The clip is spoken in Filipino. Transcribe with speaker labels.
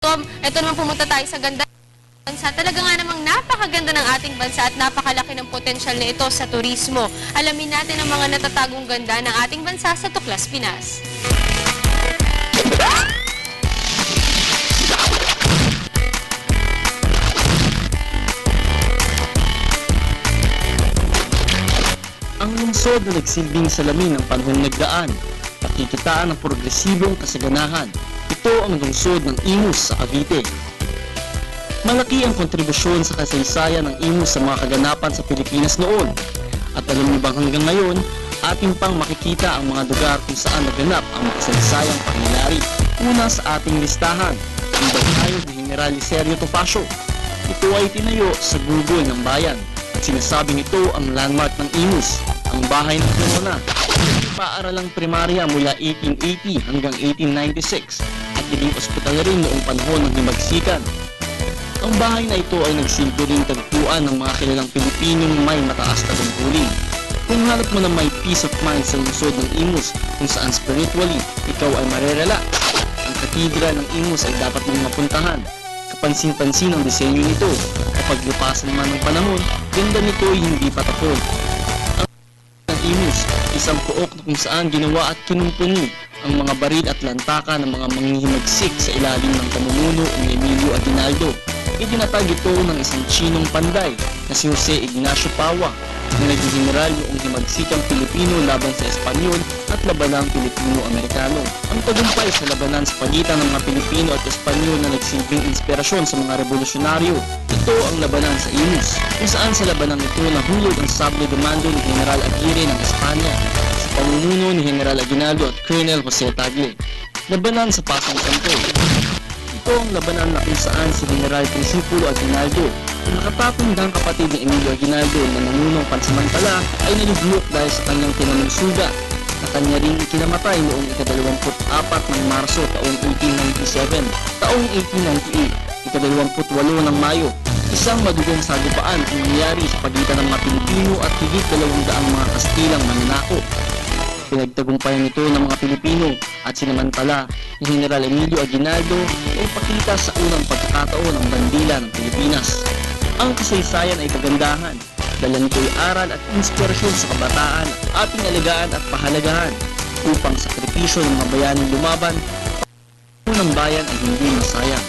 Speaker 1: Ito naman pumunta tayo sa ganda ng bansa. Talaga nga namang napakaganda ng ating bansa at napakalaki ng potensyal na ito sa turismo. Alamin natin ang mga natatagong ganda ng ating bansa sa Tuklas, Pinas.
Speaker 2: Ang lungsod na nagsilbing salamin ng panahong nagdaan, nakikitaan ng progresibong kasaganahan. Ito ang lungsod ng Imus sa Cavite. Malaki ang kontribusyon sa kasaysayan ng Imus sa mga kaganapan sa Pilipinas noon. At alam niyo bang hanggang ngayon, ating pang makikita ang mga lugar kung saan naganap ang makasaysayang pangyayari. Una sa ating listahan, ang Bayhayog ni General Licerio Topacio. Ito ay tinayo sa gugol ng bayan at sinasabing ito ang landmark ng Imus, ang bahay ng Cremona. Paaralang primarya mula 1880 hanggang 1896 at naging ospital na rin noong panahon ng Himagsikan. Ang bahay na ito ay nagsilbi rin tagpuan ng mga kilalang Pilipinong may mataas na tungkulin. Kung hanap mo na may peace of mind sa lungsod ng Imus kung saan spiritually ikaw ay marerelax, ang katedral ng Imus ay dapat mong mapuntahan. Kapansin-pansin ang disenyo nito. Kapag lupasan man ng panahon, ganda nito ay hindi patapon. Ang Imus, isang pook na kung saan ginawa at kinumpuni ang mga baril at lantaka ng mga manghihimagsik sa ilalim ng pamumuno ni Emilio Aguinaldo. Itinatag ito ng isang Chinong panday na si Jose Ignacio Paua na naging general noong himagsikang Pilipino laban sa Espanyol at labanang Pilipino-Amerikano. Ang tagumpay sa labanan sa pagitan ng mga Pilipino at Espanyol na nagsilbing inspirasyon sa mga revolusyonaryo. Ito ang labanan sa Imus, kung saan sa labanang ito nahulog ang sable de mando ni General Aguirre ng Espanya sa pamumuno ni General Aguinaldo at Colonel Jose Tagle. Labanan sa Pasang Santo. Ito ang labanan na kung saan si General Principio Aguinaldo, ang nakatatandang kapatid ni Emilio Aguinaldo na nanunong pansamantala, ay nalublok dahil sa kanyang tinamang suga na kanya ring ikinamatay noong ika-24 ng Marso taong 1897, taong 1898, ika-28 ng Mayo. Isang madugong sagupaan ang nangyari sa pagitan ng mga Pilipino at higit 200 mga Kastilang mananako. Pinagtagumpayan ito ng mga Pilipino at sinamantala ni General Emilio Aguinaldo na ipakita sa unang pagkakataon ng bandila ng Pilipinas. Ang kasaysayan ay kagandahan, dala nito'y aral at inspirasyon sa kabataan at ating alagaan at pahalagahan upang sakripisyo ng mga bayaning lumaban, ng bayan ay hindi masayang.